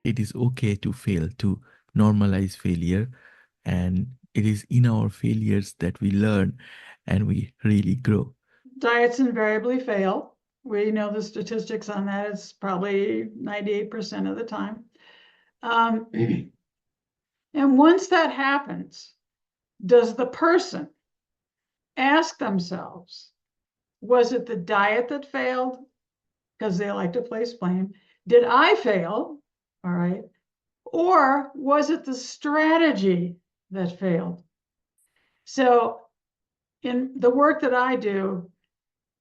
It is okay to fail, to normalize failure. And it is in our failures that we learn and we really grow. Diets invariably fail. We know the statistics on that. It's probably 98% of the time. And once that happens, does the person ask themselves, was it the diet that failed? Because they like to place blame. Did I fail? All right. Or was it the strategy that failed? So in the work that I do,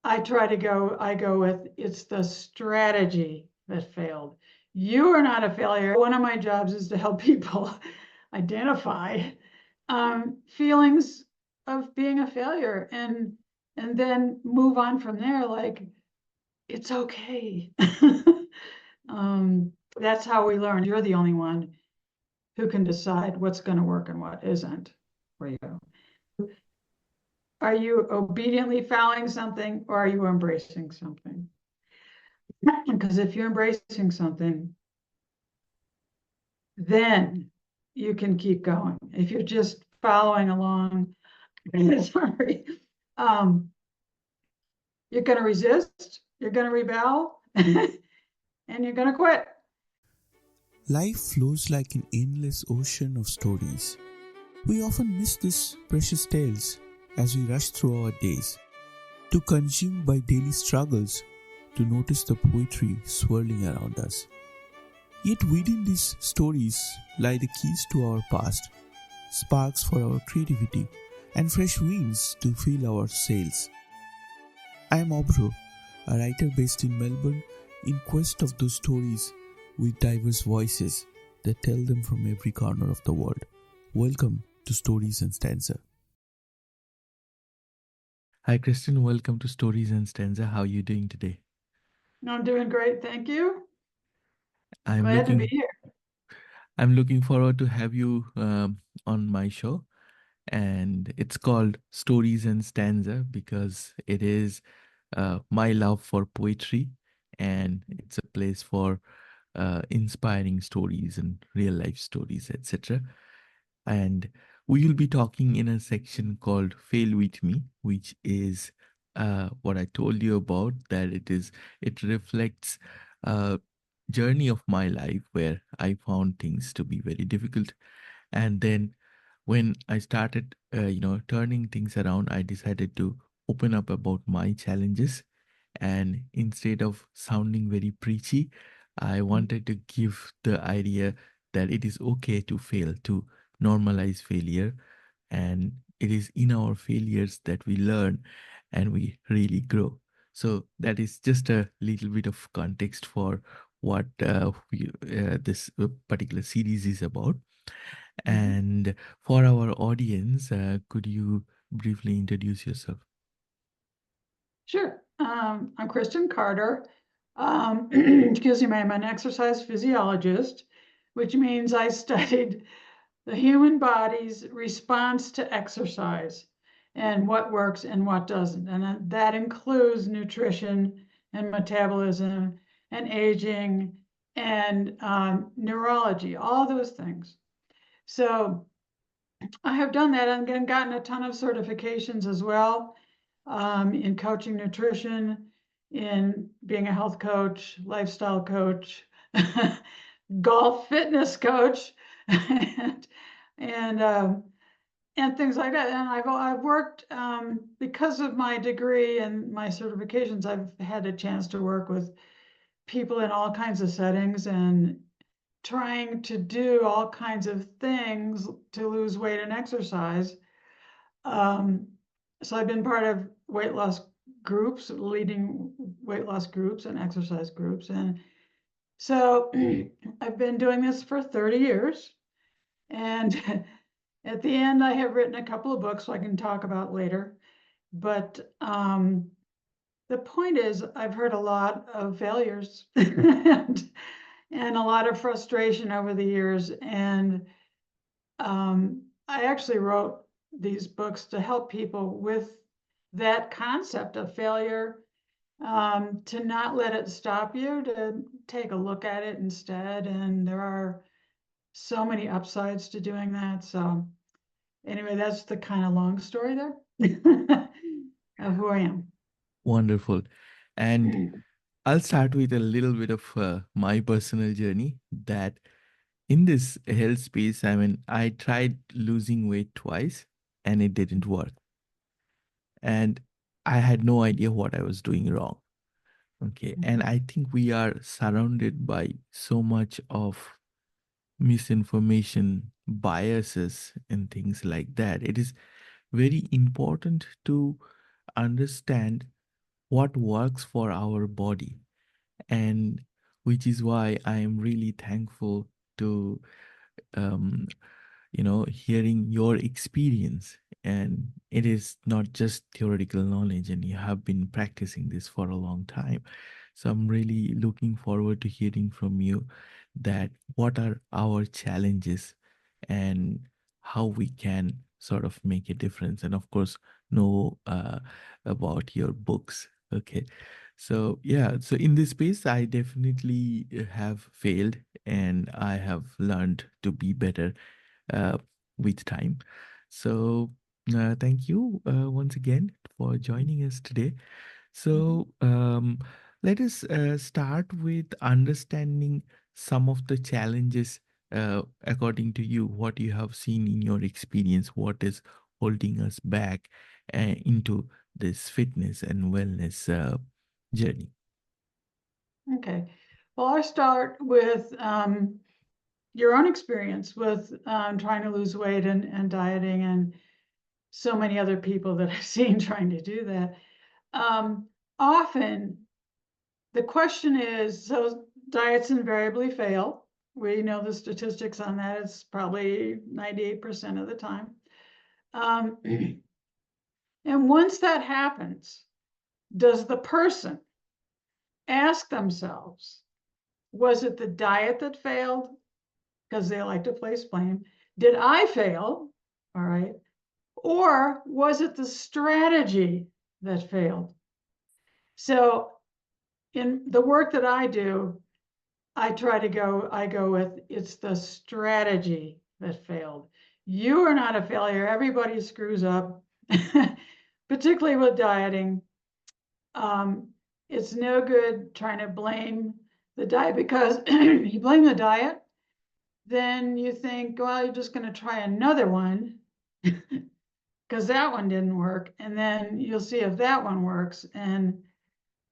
I go with it's the strategy that failed. You are not a failure. One of my jobs is to help people identify feelings of being a failure and then move on from there. Like, it's okay. That's how we learn. You're the only one who can decide what's going to work and what isn't for you. Are you obediently following something, or are you embracing something? Because if you're embracing something, then you can keep going. If you're just following along, sorry, you're going to resist, you're going to rebel, and you're going to quit. Life flows like an endless ocean of stories. We often miss these precious tales as we rush through our days, too consumed by daily struggles to notice the poetry swirling around us. Yet within these stories lie the keys to our past, sparks for our creativity, and fresh winds to fill our sails. I am Abhra, a writer based in Melbourne, in quest of those stories with diverse voices that tell them from every corner of the world. Welcome to Stories and Stanza. Hi, Kristen. Welcome to Stories and Stanza. How are you doing today? I'm doing great, thank you. I'm Glad to be looking here. I'm looking forward to have you on my show. And it's called Stories and Stanza because it is my love for poetry, and it's a place for inspiring stories and real life stories, etc. And we will be talking in a section called Fail With Me, which is what I told you about, that it reflects a journey of my life where I found things to be very difficult. And then when I started, turning things around, I decided to open up about my challenges. And instead of sounding very preachy, I wanted to give the idea that it is okay to fail, to normalize failure. And it is in our failures that we learn and we really grow. So that is just a little bit of context for what this particular series is about. And for our audience, could you briefly introduce yourself? Sure. I'm Kristen Carter. Excuse me, I'm an exercise physiologist, which means I studied the human body's response to exercise and what works and what doesn't. And that includes nutrition and metabolism and aging and neurology, all those things. So I have done that and gotten a ton of certifications as well, in coaching nutrition, in being a health coach, lifestyle coach, golf fitness coach, and and, and things like that. And I've worked, because of my degree and my certifications, I've had a chance to work with people in all kinds of settings and trying to do all kinds of things to lose weight and exercise. So I've been part of weight loss groups, leading weight loss groups and exercise groups. And so I've been doing this for 30 years. And at the end, I have written a couple of books I can talk about later. But the point is, I've heard a lot of failures and a lot of frustration over the years. And I actually wrote these books to help people with that concept of failure to not let it stop you, to take a look at it instead. And there are so many upsides to doing that. So anyway, that's the kind of long story there of who I am. Wonderful. And I'll start with a little bit of my personal journey that in this health space, I mean, I tried losing weight twice and it didn't work. And I had no idea what I was doing wrong. Okay. And I think we are surrounded by so much of misinformation, biases, and things like that. It is very important to understand what works for our body, and which is why I am really thankful to um, hearing your experience. And it is not just theoretical knowledge, and you have been practicing this for a long time. So I'm really looking forward to hearing from you that what are our challenges and how we can sort of make a difference. And of course, know about your books. Okay. So, yeah, so in this space, I definitely have failed and I have learned to be better uh, with time. So, thank you once again for joining us today. So, let us start with understanding some of the challenges, according to you, what you have seen in your experience, what is holding us back into this fitness and wellness journey. Okay. Well, I'll start with your own experience with trying to lose weight and dieting, and so many other people that I've seen trying to do that. Often the question is, so diets invariably fail. We know the statistics on that. It's probably 98% of the time. And once that happens, does the person ask themselves, was it the diet that failed? Because they like to place blame. Did I fail? All right. Or was it the strategy that failed? So in the work that I do, I go with, it's the strategy that failed. You are not a failure. Everybody screws up, particularly with dieting. It's no good trying to blame the diet, because you blame the diet, then you think, well, you're just going to try another one because that one didn't work. And then you'll see if that one works, and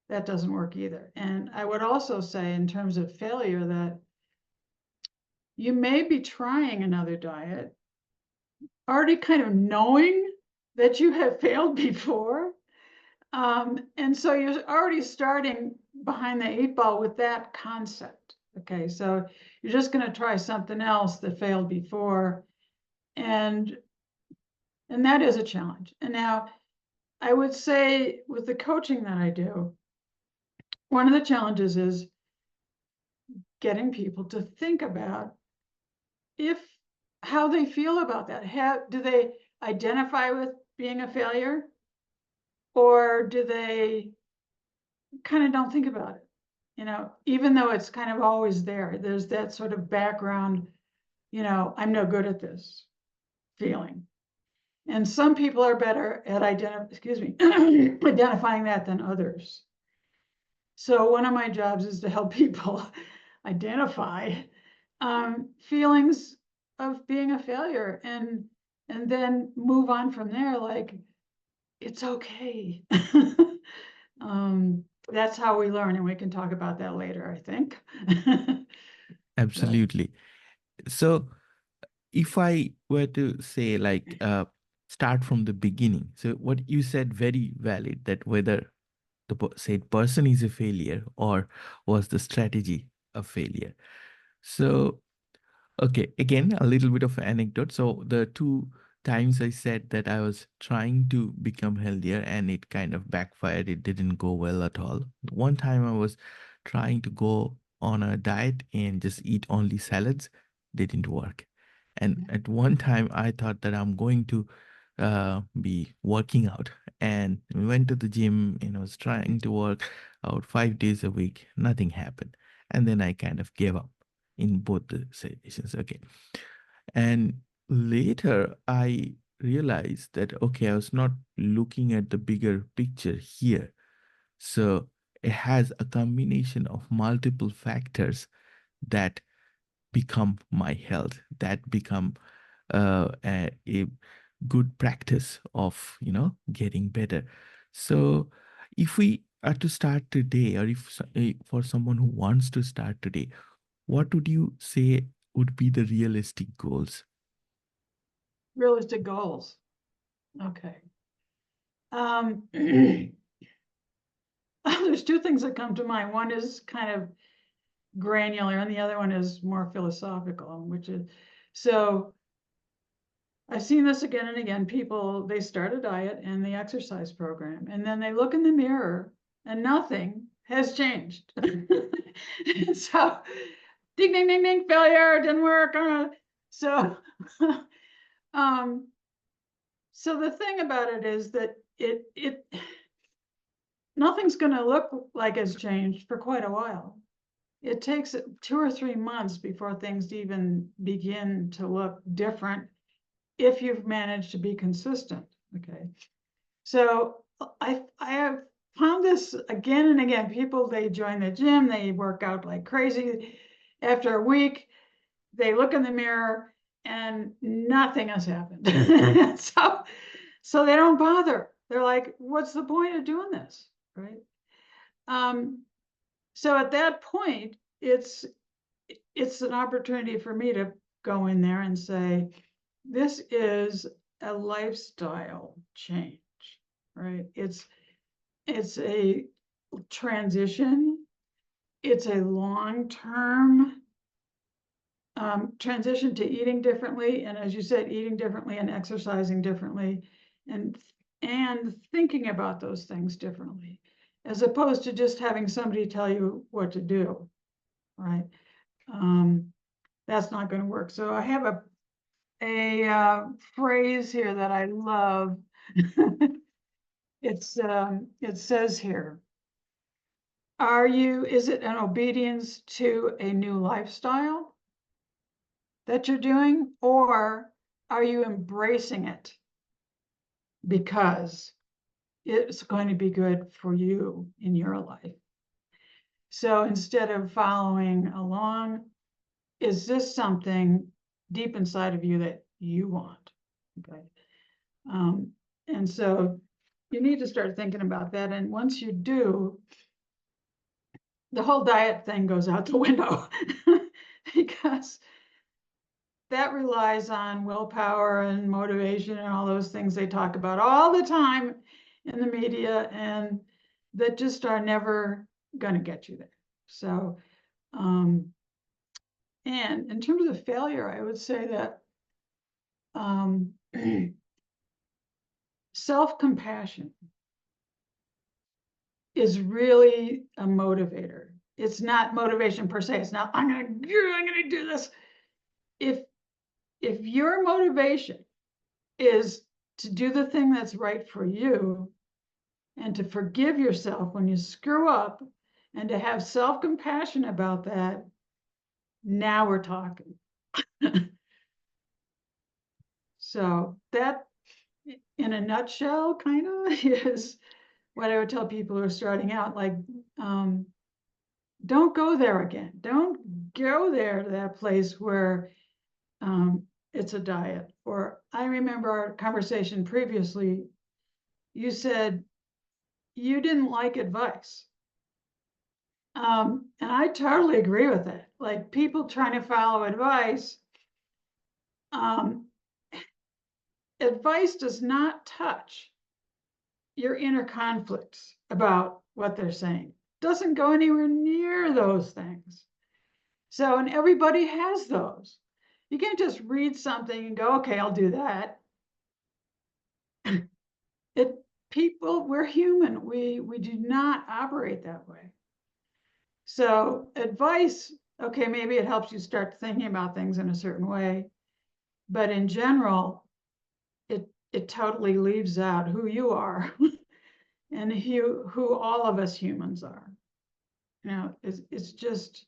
that doesn't work either. And I would also say, in terms of failure, that you may be trying another diet, already kind of knowing that you have failed before. And so you're already starting behind the 8 ball with that concept. Okay, so you're just going to try something else that failed before. And that is a challenge. And now I would say, with the coaching that I do, one of the challenges is getting people to think about if how they feel about that. Do they identify with being a failure, or do they kind of don't think about it? Even though it's kind of always there, there's that sort of background, I'm no good at this feeling. And some people are better at identifying that than others. So one of my jobs is to help people identify feelings of being a failure, and then move on from there. Like, it's okay. That's how we learn, and we can talk about that later, I think. Absolutely. So, if I were to say, like, start from the beginning, so what you said, very valid, that whether the said person is a failure or was the strategy a failure. So, okay, again, a little bit of anecdote. So the two times I said that I was trying to become healthier and it kind of backfired, it didn't go well at all. One time I was trying to go on a diet and just eat only salads, didn't work. And at one time I thought that I'm going to be working out. And we went to the gym and I was trying to work out 5 days a week. Nothing happened. And then I kind of gave up in both the situations. Okay. And later I realized that, okay, I was not looking at the bigger picture here. So it has a combination of multiple factors that become my health, that become a good practice of, getting better. So if we are to start today, or if for someone who wants to start today, what would you say would be the realistic goals? Realistic goals. Okay. There's two things that come to mind. One is kind of granular, and the other one is more philosophical, which is, so I've seen this again and again. People, they start a diet and the exercise program, and then they look in the mirror and nothing has changed. And so, ding, ding, ding, ding, failure, didn't work. So, so the thing about it is that it nothing's going to look like it's changed for quite a while. It takes 2 or 3 months before things even begin to look different if you've managed to be consistent. Okay. So I have found this again and again. People, they join the gym, they work out like crazy. After a week, they look in the mirror and nothing has happened. So they don't bother. They're like, what's the point of doing this? Right. So at that point, it's an opportunity for me to go in there and say, this is a lifestyle change, right? It's a transition. It's a long-term transition to eating differently, and as you said, eating differently and exercising differently, and thinking about those things differently, as opposed to just having somebody tell you what to do, right? That's not going to work. So I have a phrase here that I love. It says here, is it an obedience to a new lifestyle that you're doing, or are you embracing it because it's going to be good for you in your life? So instead of following along, is this something deep inside of you that you want? Okay. And so you need to start thinking about that. And once you do, the whole diet thing goes out the window because that relies on willpower and motivation and all those things they talk about all the time in the media, and that just are never going to get you there. So, and in terms of failure, I would say that self-compassion is really a motivator. It's not motivation per se. It's not, I'm gonna do this. If your motivation is to do the thing that's right for you and to forgive yourself when you screw up and to have self-compassion about that, now we're talking. So that, in a nutshell, kind of is what I would tell people who are starting out. Like, don't go there again. Don't go there to that place where it's a diet. Or I remember our conversation previously, you said you didn't like advice. And I totally agree with it. Like, people trying to follow advice, advice does not touch your inner conflicts about what they're saying. Doesn't go anywhere near those things. So, and everybody has those. You can't just read something and go, okay, I'll do that. People, we're human. We do not operate that way. So advice, okay, maybe it helps you start thinking about things in a certain way, but in general, it totally leaves out who you are and who all of us humans are. It's just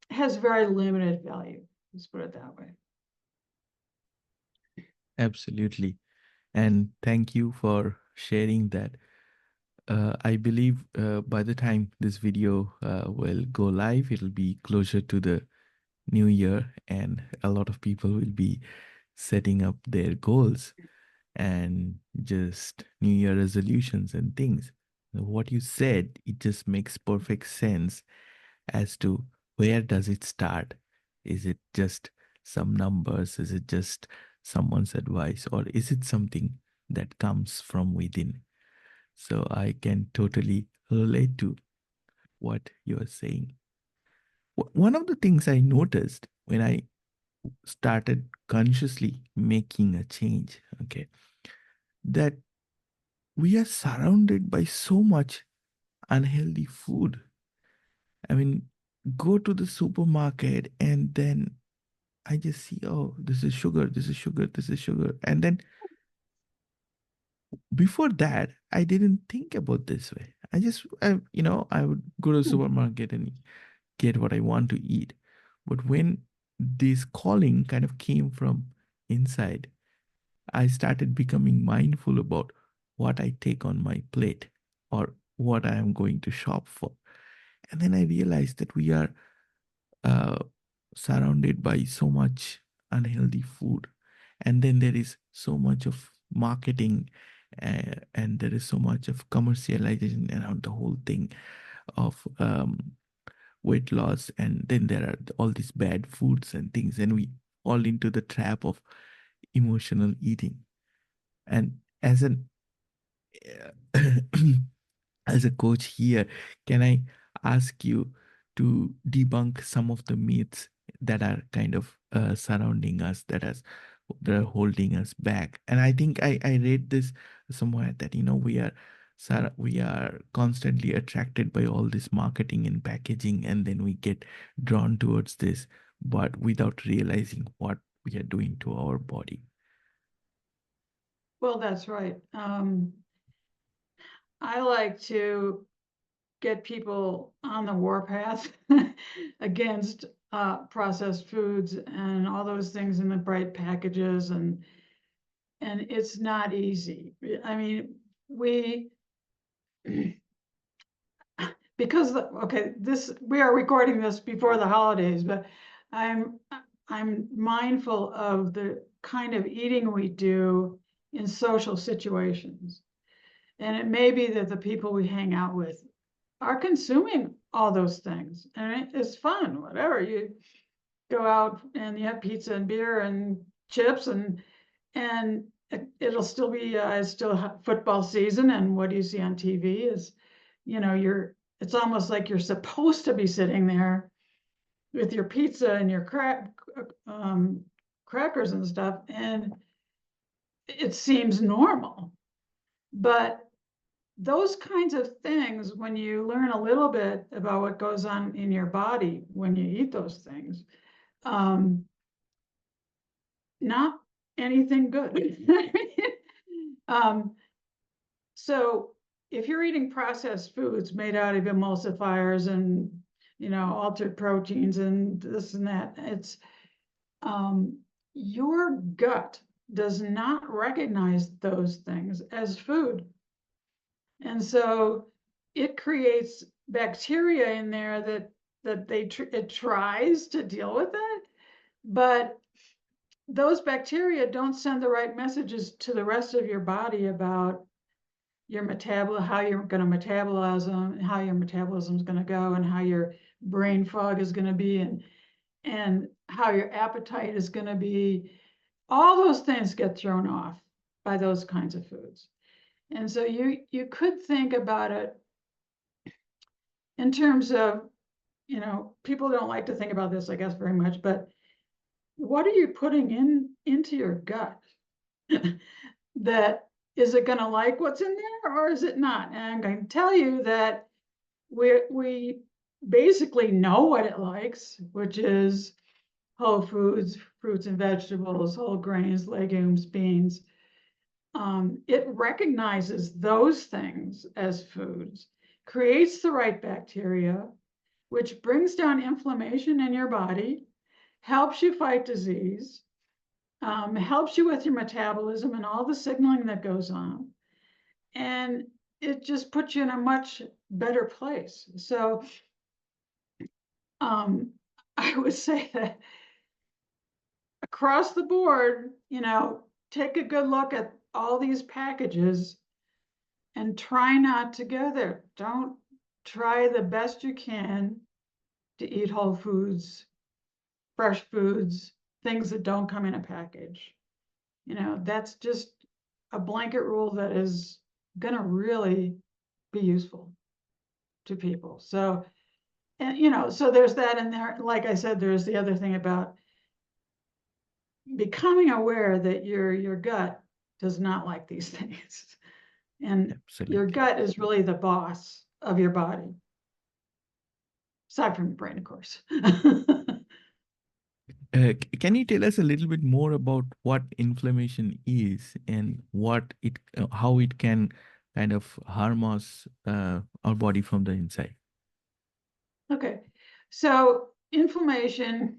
has very limited value. Let's put it that way. Absolutely. And thank you for sharing that. I believe by the time this video will go live, it'll be closer to the new year, and a lot of people will be setting up their goals and just new year resolutions and things. What you said, it just makes perfect sense as to where does it start? Is it just some numbers? Is it just someone's advice? Or is it something that comes from within? So I can totally relate to what you're saying. One of the things I noticed when I started consciously making a change, okay, that we are surrounded by so much unhealthy food. I mean, go to the supermarket and then I just see, oh, this is sugar, this is sugar, this is sugar. And then before that, I didn't think about this way. I would go to the supermarket and get what I want to eat. But when this calling kind of came from inside, I started becoming mindful about what I take on my plate or what I am going to shop for. And then I realized that we are uh, surrounded by so much unhealthy food. And then there is so much of marketing and there is so much of commercialization around the whole thing of weight loss. And then there are all these bad foods and things. And we fall into the trap of emotional eating. And as an as a coach here, can I ask you to debunk some of the myths that are kind of surrounding us, that are holding us back? And I think I read this somewhere that we are constantly attracted by all this marketing and packaging, and then we get drawn towards this, but without realizing what we are doing to our body. Well, that's right. I like to get people on the warpath against processed foods and all those things in the bright packages, and it's not easy. I mean, we because we are recording this before the holidays, but I'm mindful of the kind of eating we do in social situations. And it may be that the people we hang out with are consuming all those things. And it's fun, whatever. You go out and you have pizza and beer and chips and it'll still be still football season. And what you see on TV is, it's almost like you're supposed to be sitting there with your pizza and your crackers and stuff. And it seems normal, but those kinds of things, when you learn a little bit about what goes on in your body when you eat those things, not anything good. So if you're eating processed foods made out of emulsifiers and altered proteins and this and that, it's your gut does not recognize those things as food. And so it creates bacteria in there that it tries to deal with it, but those bacteria don't send the right messages to the rest of your body about your how you're going to metabolize them, and how your metabolism is going to go, and how your brain fog is going to be, and how your appetite is going to be. All those things get thrown off by those kinds of foods. And so you could think about it in terms of, people don't like to think about this, I guess, very much, but what are you putting into your gut? That is it going to like what's in there or is it not? And I'm going to tell you that we basically know what it likes, which is whole foods, fruits and vegetables, whole grains, legumes, beans. It recognizes those things as foods, creates the right bacteria, which brings down inflammation in your body, helps you fight disease, helps you with your metabolism and all the signaling that goes on. And it just puts you in a much better place. So I would say that across the board, take a good look at all these packages and try not to go there. Don't try the best you can to eat whole foods, fresh foods, things that don't come in a package. That's just a blanket rule that is going to really be useful to people. So, and so there's that in there. Like I said, there's the other thing about becoming aware that your gut does not like these things. And your Absolutely. gut is really the boss of your body, aside from your brain, of course. Can you tell us a little bit more about what inflammation is and how it can kind of harm us, our body from the inside? Okay, so inflammation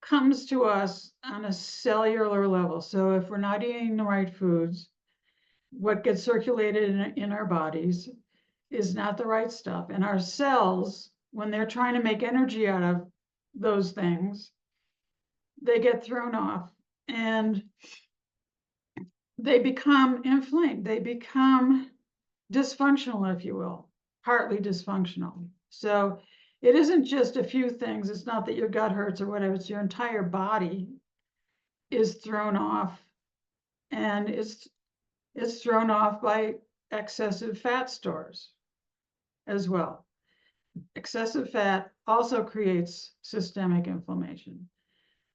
comes to us on a cellular level. So if we're not eating the right foods, what gets circulated in our bodies is not the right stuff. And our cells, when they're trying to make energy out of those things, they get thrown off and they become inflamed. They become dysfunctional, if you will, partly dysfunctional. So it isn't just a few things. It's not that your gut hurts or whatever. It's your entire body is thrown off, and it's thrown off by excessive fat stores as well. Excessive fat also creates systemic inflammation.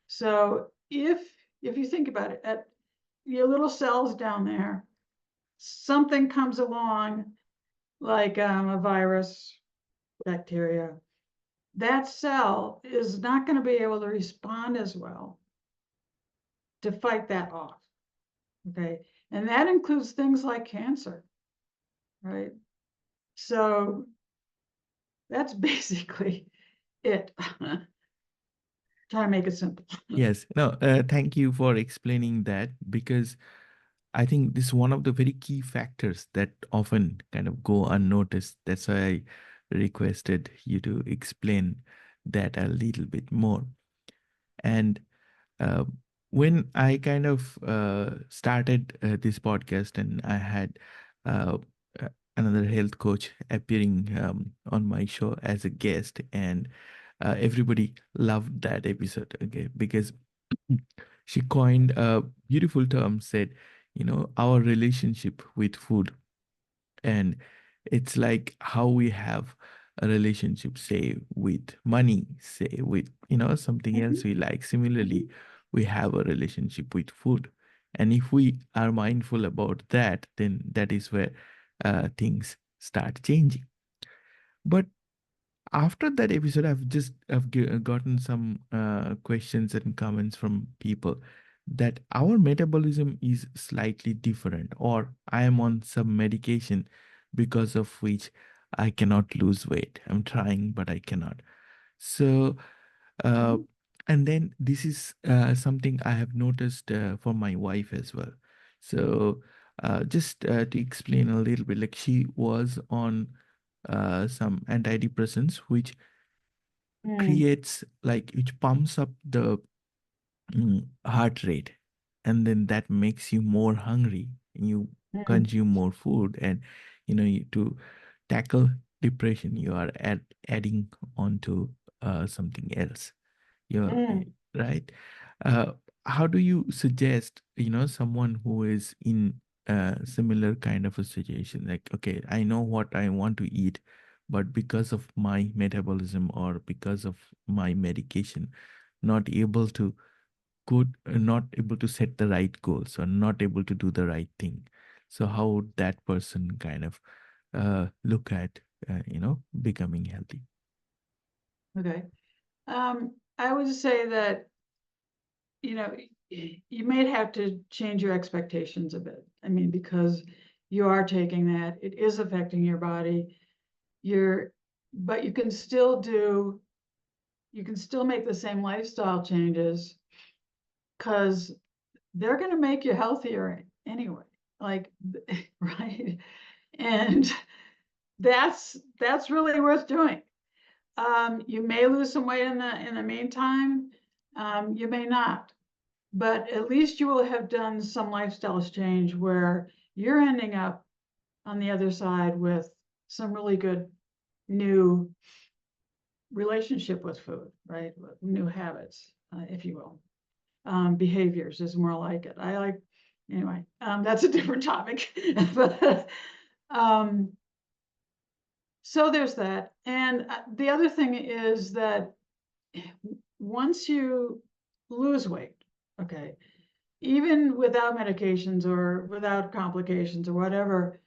So if you think about it, at your little cells down there, something comes along like a virus, bacteria, that cell is not going to be able to respond as well to fight that off. Okay. And that includes things like cancer, right? So that's basically it. Try to make it simple. Yes. No, thank you for explaining that, because I think this is one of the very key factors that often kind of go unnoticed. That's why I requested you to explain that a little bit more. And uh, when I kind of started this podcast, and I had uh, another health coach appearing on my show as a guest, and everybody loved that episode, okay, because she coined a beautiful term, said, our relationship with food. And it's like how we have a relationship, say, with money, say, with, something else we like. Similarly, we have a relationship with food. And if we are mindful about that, then that is where things start changing. But after that episode, I've gotten some questions and comments from people that our metabolism is slightly different, or I am on some medication because of which I cannot lose weight. I'm trying, but I cannot. So, uh, and then this is something I have noticed for my wife as well. So, just to explain a little bit, like she was on some antidepressants, which creates, like, which pumps up the heart rate, and then that makes you more hungry, and you consume more food, and to tackle depression, you are adding on to something else. You're right. uh, how do you suggest, someone who is in a similar kind of a situation, like, okay, I know what I want to eat, but because of my metabolism or because of my medication, not able to not able to set the right goals, or not able to do the right thing. So how would that person kind of becoming healthy? Okay. I would say that, you know, you may have to change your expectations a bit. I mean, because you are taking that, it is affecting your body. But you can still make the same lifestyle changes, because they're going to make you healthier anyway. Like, right? And that's really worth doing. You may lose some weight in the meantime. You may not, but at least you will have done some lifestyle change where you're ending up on the other side with some really good new relationship with food, right? New habits, if you will. Behaviors is more like it. Anyway, that's a different topic. But so there's that. And the other thing is that once you lose weight, okay, even without medications or without complications or whatever,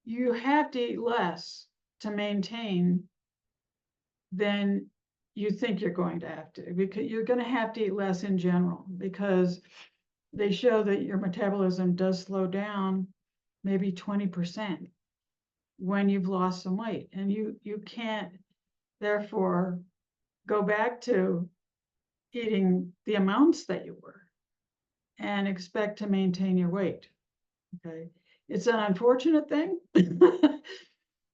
you have to eat less to maintain than you think you're going to have to, because you're going to have to eat less in general, because they show that your metabolism does slow down maybe 20% when you've lost some weight, and you can't therefore go back to eating the amounts that you were and expect to maintain your weight. Okay, it's an unfortunate thing.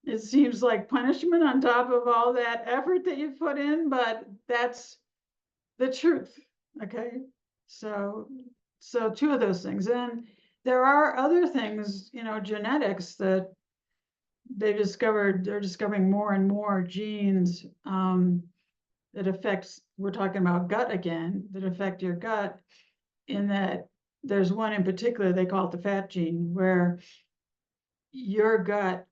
It seems like punishment on top of all that effort that you've put in, but that's the truth. Okay, so two of those things. And there are other things, genetics, that they're discovering more and more genes that affects, we're talking about gut again, that affect your gut, in that there's one in particular, they call it the fat gene, where your gut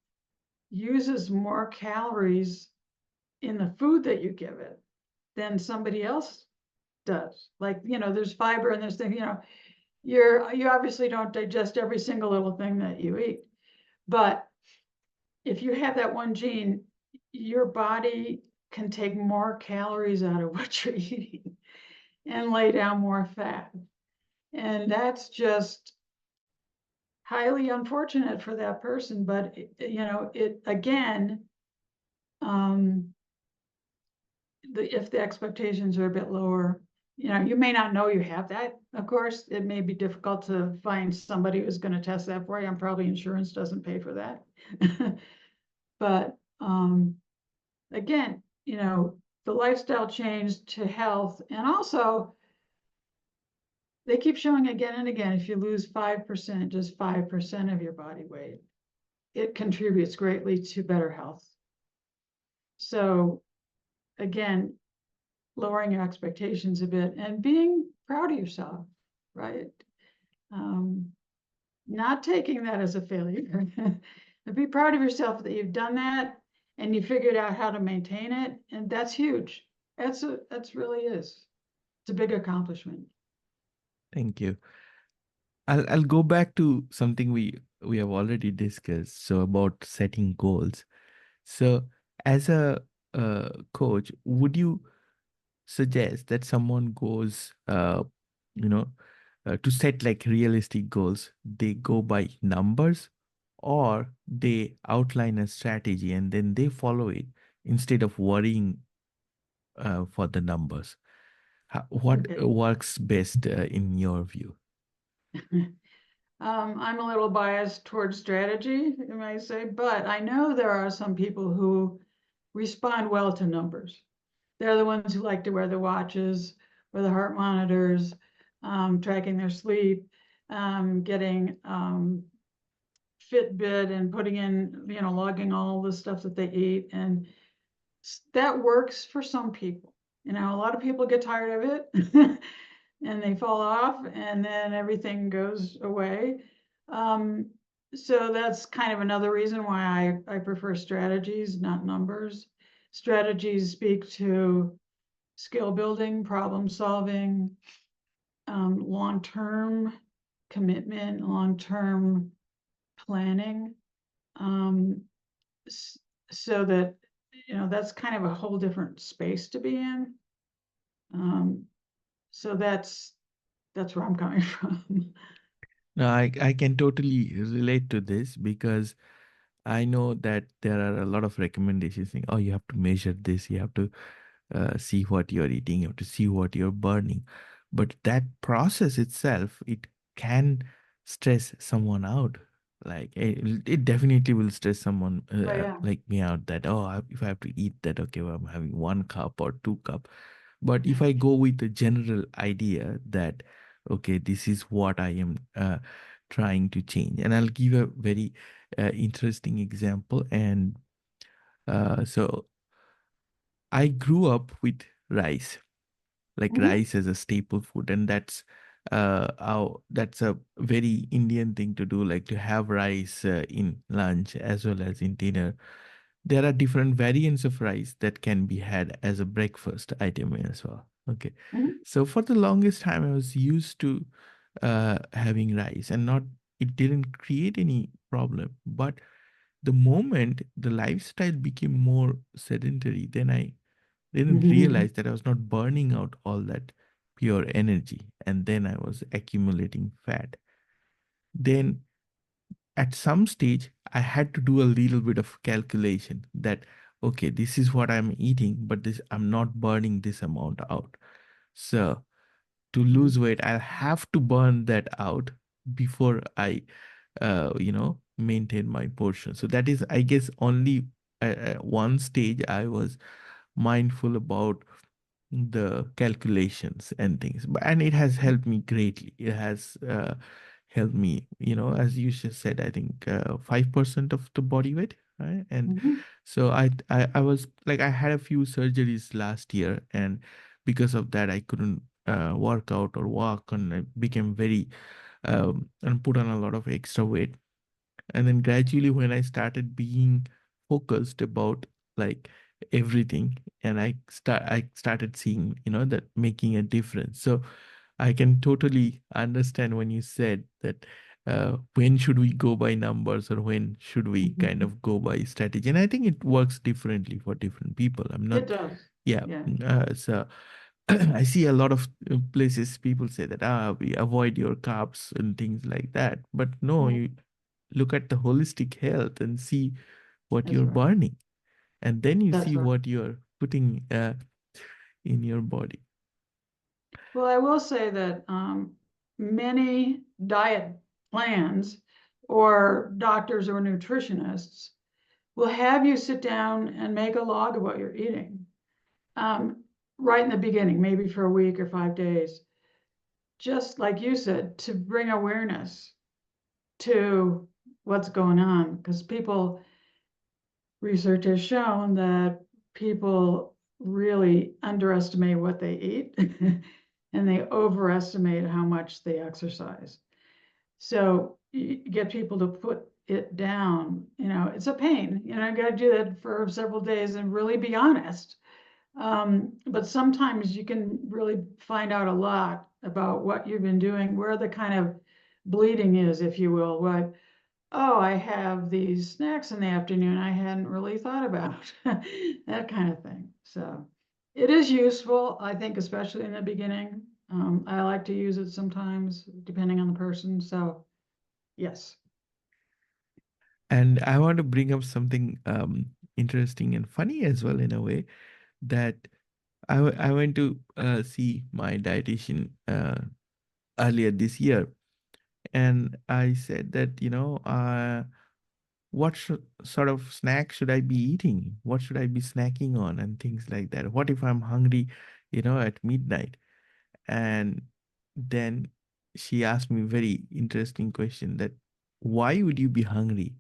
uses more calories in the food that you give it than somebody else does. Like, there's fiber and there's things, you obviously don't digest every single little thing that you eat. But if you have that one gene, your body can take more calories out of what you're eating and lay down more fat. And that's just highly unfortunate for that person. But, it again, if the expectations are a bit lower, you may not know you have that. Of course, it may be difficult to find somebody who's going to test that for you. And probably insurance doesn't pay for that. But again, the lifestyle change to health, and also they keep showing again and again, if you lose 5%, just 5% of your body weight, it contributes greatly to better health. So again, lowering your expectations a bit and being proud of yourself, right? Not taking that as a failure. But be proud of yourself that you've done that and you figured out how to maintain it. And that's huge. That's really is. It's a big accomplishment. Thank you. I'll go back to something we have already discussed. So about setting goals. So as a coach, would you suggest that someone goes, to set like realistic goals, they go by numbers, or they outline a strategy and then they follow it instead of worrying for the numbers? What Okay. works best in your view? I'm a little biased towards strategy, you might say, but I know there are some people who respond well to numbers. They're the ones who like to wear the watches or the heart monitors, tracking their sleep, getting Fitbit and putting in, logging all the stuff that they eat. And that works for some people. A lot of people get tired of it and they fall off, and then everything goes away. So that's kind of another reason why I prefer strategies, not numbers. Strategies speak to skill building, problem solving, long-term commitment, long-term planning. So that, that's kind of a whole different space to be in. Um, so that's where I'm coming from. No, I can totally relate to this because I know that there are a lot of recommendations saying, oh, you have to measure this, you have to see what you're eating, you have to see what you're burning. But that process itself, it can stress someone out. Like it definitely will stress someone Oh yeah. like me out that, oh, if I have to eat that, okay, well, I'm having 1 cup or 2 cup. But if I go with the general idea that, okay, this is what I am trying to change, and I'll give a very interesting example. And so I grew up with rice, like Mhm. rice as a staple food, and that's a very Indian thing to do, like to have rice in lunch as well as in dinner. There are different variants of rice that can be had as a breakfast item as well. Okay, Mhm. so for the longest time I was used to having rice, and not it didn't create any problem. But the moment the lifestyle became more sedentary, then I didn't Mhm. realize that I was not burning out all that pure energy, and then I was accumulating fat. Then at some stage, I had to do a little bit of calculation that, okay, this is what I'm eating, but this I'm not burning this amount out. So to lose weight, I'll have to burn that out before I, maintain my portion. So that is, I guess, only one stage I was mindful about the calculations and things, but and it has helped me greatly. It has helped me, as you just said, I think 5% of the body weight, right? And Mhm. so I was like, I had a few surgeries last year, and because of that I couldn't work out or walk, and I became very and put on a lot of extra weight. And then gradually, when I started being focused about like everything, and I started seeing, that making a difference. So I can totally understand when you said that when should we go by numbers, or when should we kind Mhm. of go by strategy. And I think it works differently for different people. I'm It not, does. yeah. Yeah. So I see a lot of places people say that, we avoid your carbs and things like that. But no, Mhm. you look at the holistic health and see what That's you're right. burning, and then you That's see right. what you're putting in your body. Well, I will say that many diet plans or doctors or nutritionists will have you sit down and make a log of what you're eating um, right in the beginning, maybe for a week or 5 days, just like you said, to bring awareness to what's going on. Because research has shown that people really underestimate what they eat and they overestimate how much they exercise. So you get people to put it down, it's a pain, I got to do that for several days and really be honest. But sometimes you can really find out a lot about what you've been doing, where the kind of bleeding is, if you will, what, oh, I have these snacks in the afternoon I hadn't really thought about, that kind of thing. So it is useful, I think, especially in the beginning. I like to use it sometimes, depending on the person. So yes. And I want to bring up something interesting and funny as well, in a way, that I went to see my dietitian earlier this year, and I said that, what sort of snack should I be eating? What should I be snacking on, and things like that? What if I'm hungry, at midnight? And then she asked me a very interesting question, that why would you be hungry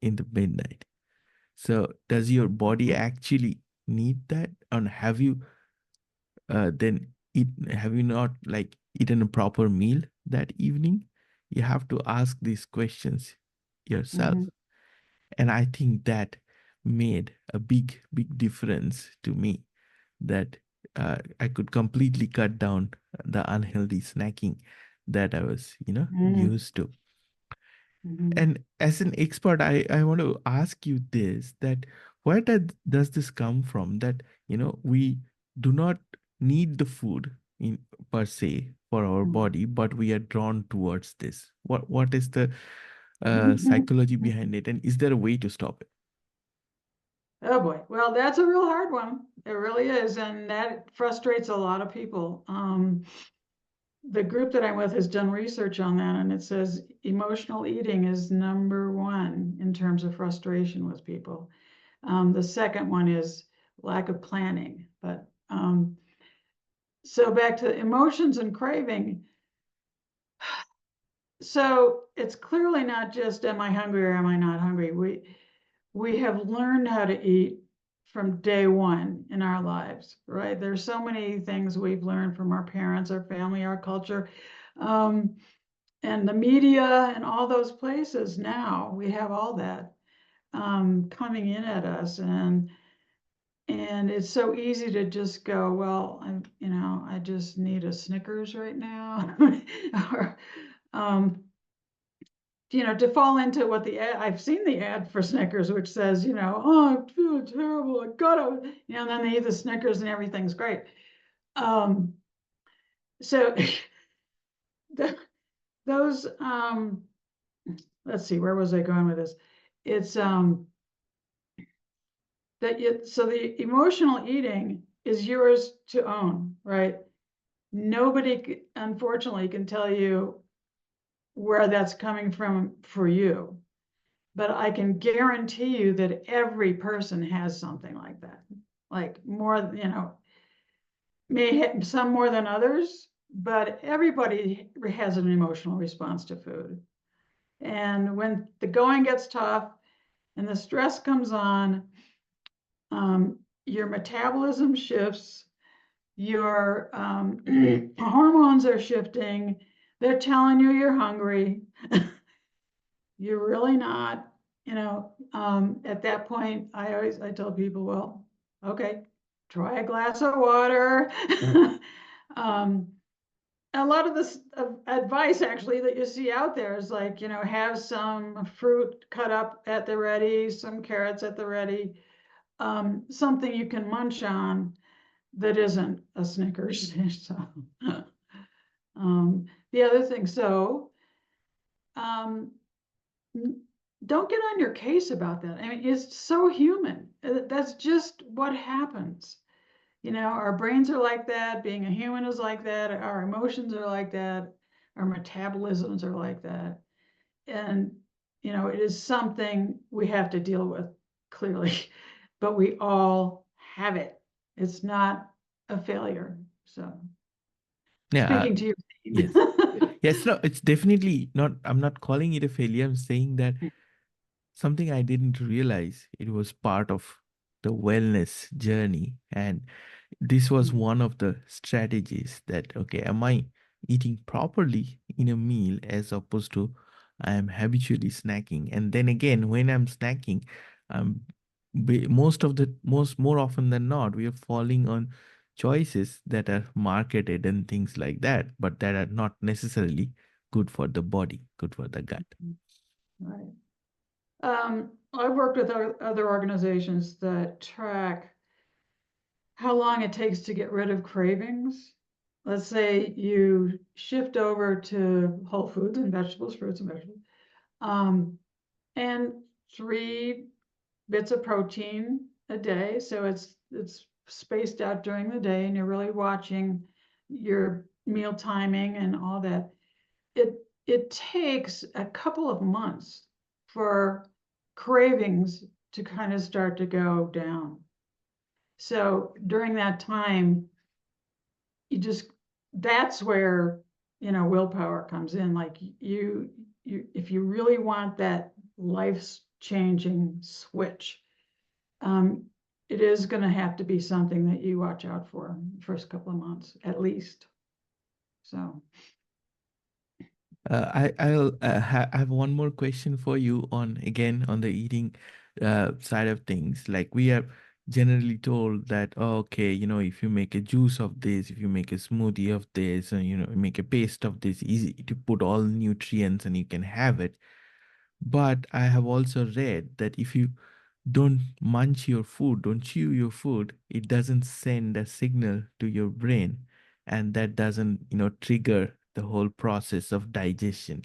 in the midnight? So does your body actually need that? And have you not like eaten a proper meal that evening? You have to ask these questions yourself. Mhm. And I think that made a big, big difference to me, that I could completely cut down the unhealthy snacking that I was, Mhm. used to. Mhm. And as an expert, I want to ask you this, that where does this come from, that, we do not need the food in per se for our body, but we are drawn towards this. What is the psychology behind it, and is there a way to stop it? Oh boy. Well, that's a real hard one. It really is. And that frustrates a lot of people. The group that I'm with has done research on that, and it says emotional eating is number one in terms of frustration with people. The second one is lack of planning. But so back to emotions and craving. So it's clearly not just am I hungry or am I not hungry? We have learned how to eat from day one in our lives, right? There's so many things we've learned from our parents, our family, our culture, and the media and all those places. Now we have all that coming in at us, and it's so easy to just go, well, I just need a Snickers right now, or to fall into what I've seen the ad for Snickers, which says, oh, I'm feeling terrible, I gotta, and then they eat the Snickers and everything's great. So those, let's see, where was I going with this? It's so the emotional eating is yours to own, right? Nobody, unfortunately, can tell you where that's coming from for you. But I can guarantee you that every person has something like that. Like more, some more than others, but everybody has an emotional response to food. And when the going gets tough and the stress comes on, your metabolism shifts, your hormones are shifting. They're telling you you're hungry. You're really not. At that point, I tell people, well, okay, try a glass of water. A lot of this advice actually that you see out there is like, have some fruit cut up at the ready, some carrots at the ready, something you can munch on that isn't a Snickers. So, the other thing, um, don't get on your case about that. I mean, it's so human. That's just what happens. Our brains are like that. Being a human is like that. Our emotions are like that. Our metabolisms are like that. And, it is something we have to deal with, clearly, but we all have it. It's not a failure. So, Yeah, speaking to your yes. Yes, no, it's definitely not. I'm not calling it a failure. I'm saying that something I didn't realize it was part of the wellness journey. And this was one of the strategies that, okay, am I eating properly in a meal as opposed to I am habitually snacking? And then again, when I'm snacking, I'm more often than not, we are falling on choices that are marketed and things like that, but that are not necessarily good for the body, good for the gut. Right. I've worked with other organizations that track how long it takes to get rid of cravings. Let's say you shift over to whole foods and vegetables, fruits and vegetables, and 3 bits of protein a day. So it's spaced out during the day, and you're really watching your meal timing and all that. It takes a couple of months for cravings to kind of start to go down. So during that time, that's where, willpower comes in. Like if you really want that life-changing switch, it is going to have to be something that you watch out for the first couple of months, at least. So. I have one more question for you on the eating side of things. Like we are generally told that, oh, okay, if you make a juice of this, if you make a smoothie of this, and make a paste of this, easy to put all nutrients and you can have it. But I have also read that if you don't munch your food, don't chew your food, it doesn't send a signal to your brain, and that doesn't, trigger the whole process of digestion.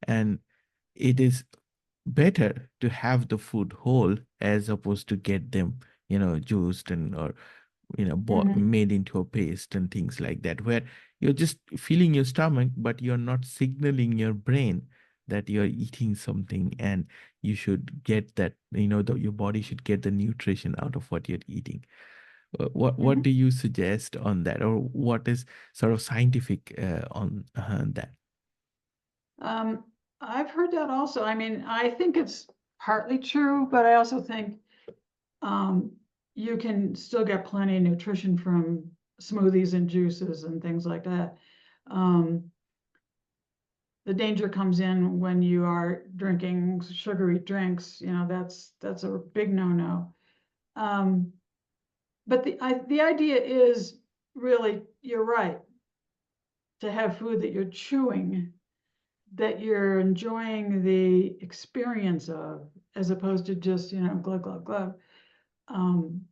And it is better to have the food whole as opposed to get them, juiced and or Mhm. made into a paste and things like that, where you're just filling your stomach, but you're not signaling your brain that you're eating something, and you should get that, your body should get the nutrition out of what you're eating. What Mhm. do you suggest on that, or what is sort of scientific on that? Um, I've heard that also. I mean, I think it's partly true, but I also think um, you can still get plenty of nutrition from smoothies and juices and things like that. Um, the danger comes in when you are drinking sugary drinks. That's a big no-no. Um, but the idea is really, you're right, to have food that you're chewing, that you're enjoying the experience of, as opposed to just, glug, glug, glug. Um,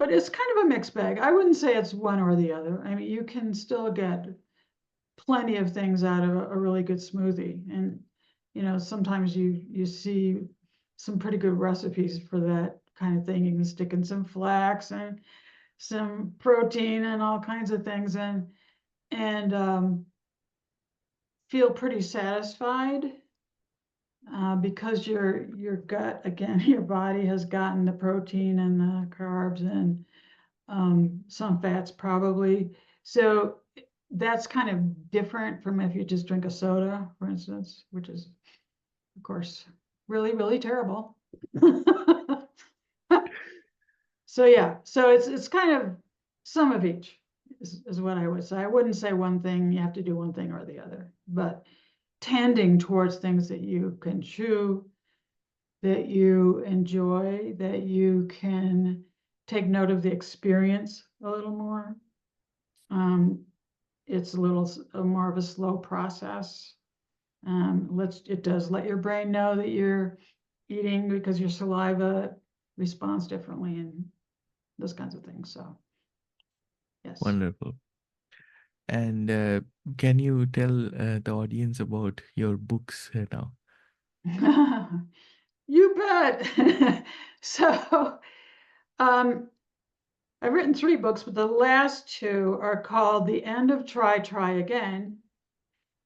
but it's kind of a mixed bag. I wouldn't say it's one or the other. I mean, you can still get plenty of things out of a really good smoothie. And, sometimes you see some pretty good recipes for that kind of thing. You can stick in some flax and some protein and all kinds of things, and feel pretty satisfied, because your gut, again, your body has gotten the protein and the carbs and some fats probably. So that's kind of different from if you just drink a soda, for instance, which is, of course, really, really terrible. So yeah, so it's kind of some of each is what I would say. I wouldn't say one thing, you have to do one thing or the other, but tending towards things that you can chew, that you enjoy, that you can take note of the experience a little more. Um, it's a little more of a slow process. It does let your brain know that you're eating, because your saliva responds differently and those kinds of things. So yes. Wonderful. And can you tell the audience about your books now? You bet. So um, I've written 3 books, but the last 2 are called The End of Try, Try Again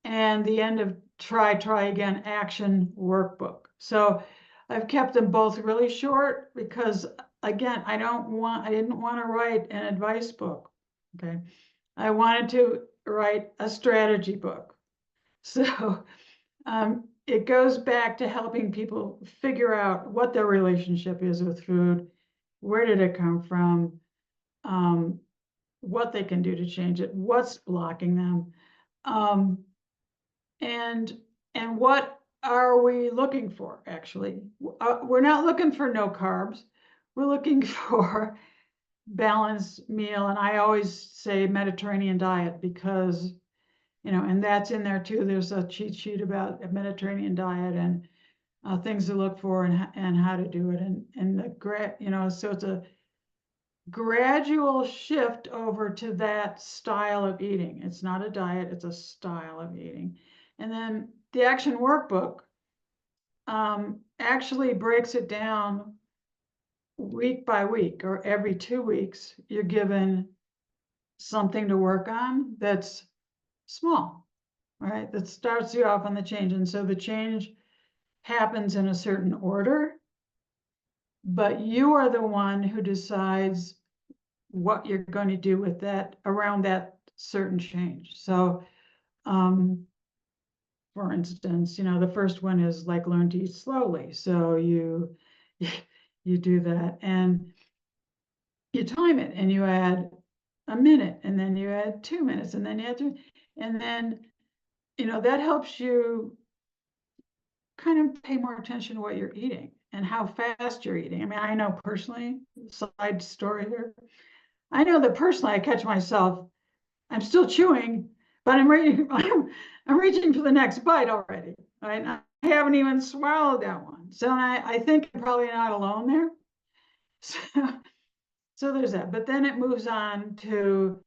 and The End of Try, Try Again Action Workbook. So I've kept them both really short because, again, I didn't want to write an advice book. Okay. I wanted to write a strategy book. So it goes back to helping people figure out what their relationship is with food, where did it come from, um, what they can do to change it, what's blocking them, um, and and what are we looking for, actually. We're not looking for no carbs. We're looking for balanced meal, and I always say Mediterranean diet because, and that's in there too. There's a cheat sheet about a Mediterranean diet and things to look for and how to do it. And so it's a gradual shift over to that style of eating. It's not a diet, it's a style of eating. And then the action workbook actually breaks it down week by week, or every 2 weeks, you're given something to work on that's small, right? That starts you off on the change. And so the change happens in a certain order, but you are the one who decides what you're going to do with that, around that certain change. So, for instance, the first one is like learn to eat slowly. So you do that and you time it, and you add a minute, and then you add 2 minutes, and then you add 3, and then that helps you kind of pay more attention to what you're eating and how fast you're eating. I mean, I know personally, side story here, I know that personally I catch myself, I'm still chewing, but I'm reaching for the next bite already. Right? haven't even swallowed that one. So I think I'm probably not alone there. So there's that. But then it moves on to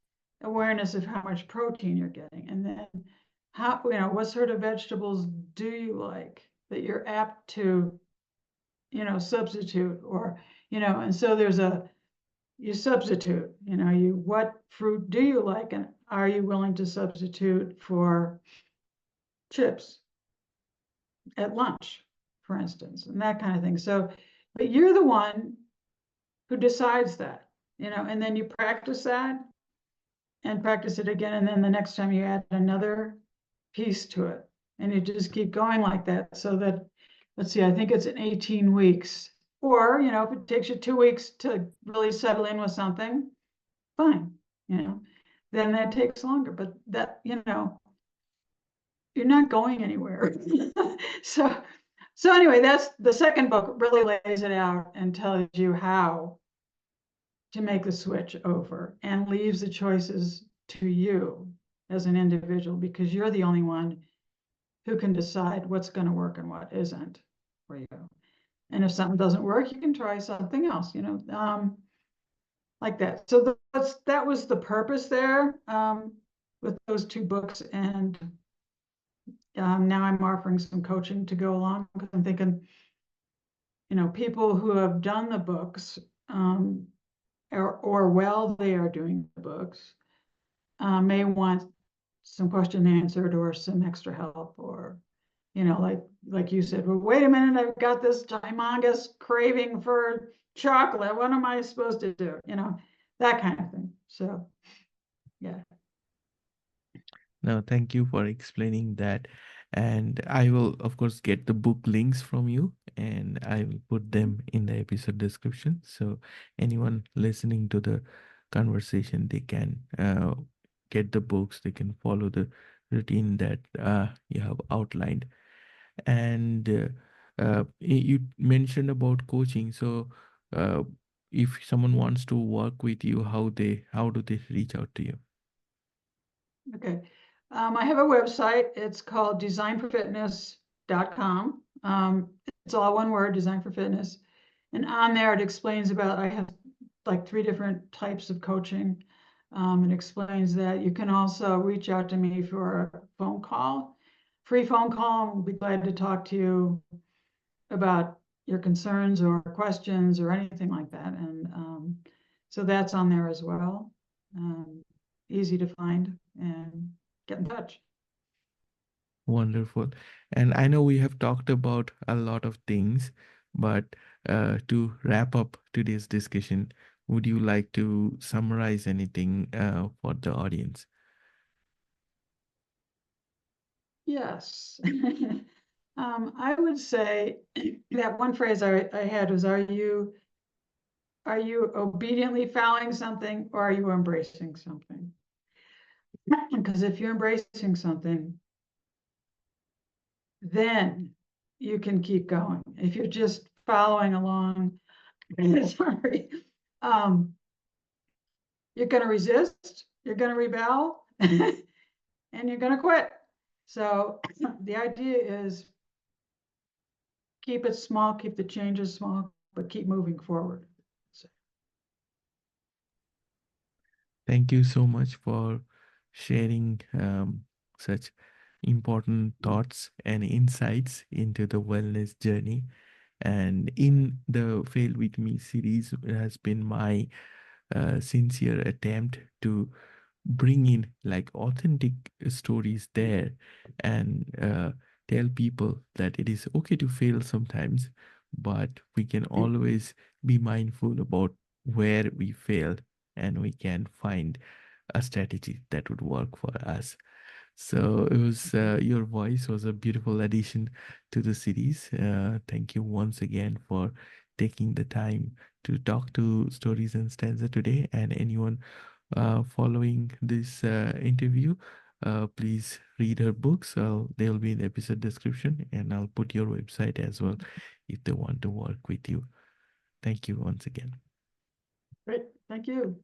awareness of how much protein you're getting. And then how, what sort of vegetables do you like that you're apt to, substitute or, and so you substitute, what fruit do you like? And are you willing to substitute for chips at lunch, for instance, and that kind of thing. So, but you're the one who decides that, and then you practice that and practice it again. And then the next time you add another piece to it and you just keep going like that. So that, let's see, I think it's in 18 weeks. Or, if it takes you 2 weeks to really settle in with something, fine, then that takes longer, but that, you're not going anywhere. So, anyway, that's the second book really lays it out and tells you how to make the switch over and leaves the choices to you as an individual, because you're the only one who can decide what's going to work and what isn't for you. And if something doesn't work, you can try something else, like that. So that was the purpose there with those two books. And now I'm offering some coaching to go along, because I'm thinking, people who have done the books or while they are doing the books may want some question answered or some extra help, or like you said, well, wait a minute, I've got this humongous craving for chocolate. What am I supposed to do? That kind of thing. So, yeah. No, thank you for explaining that. And I will, of course, get the book links from you and I will put them in the episode description. So anyone listening to the conversation, they can get the books, they can follow the routine that you have outlined. And you mentioned about coaching. So if someone wants to work with you, how do they reach out to you? Okay. I have a website. It's called designforfitness.com. It's all one word, Design for Fitness. And on there, it explains about, I have like 3 different types of coaching. It explains that you can also reach out to me for a phone call, free phone call. We'll be glad to talk to you about your concerns or questions or anything like that. And so that's on there as well. Easy to find and get in touch. Wonderful. And I know we have talked about a lot of things, but to wrap up today's discussion, would you like to summarize anything for the audience? Yes. I would say that one phrase I had was, are you obediently following something, or are you embracing something? Because if you're embracing something, then you can keep going. If you're just following along, sorry, you're going to resist, you're going to rebel, and you're going to quit. So the idea is keep it small, keep the changes small, but keep moving forward. So. Thank you so much for sharing such important thoughts and insights into the wellness journey. And in the Fail With Me series, it has been my sincere attempt to bring in like authentic stories there and tell people that it is okay to fail sometimes, but we can always be mindful about where we failed and we can find a strategy that would work for us. So it was your voice was a beautiful addition to the series. Thank you once again for taking the time to talk to Stories and Stanza today. And anyone following this interview, please read her books. They'll be in the episode description, and I'll put your website as well if they want to work with you. Thank you once again. Great, thank you.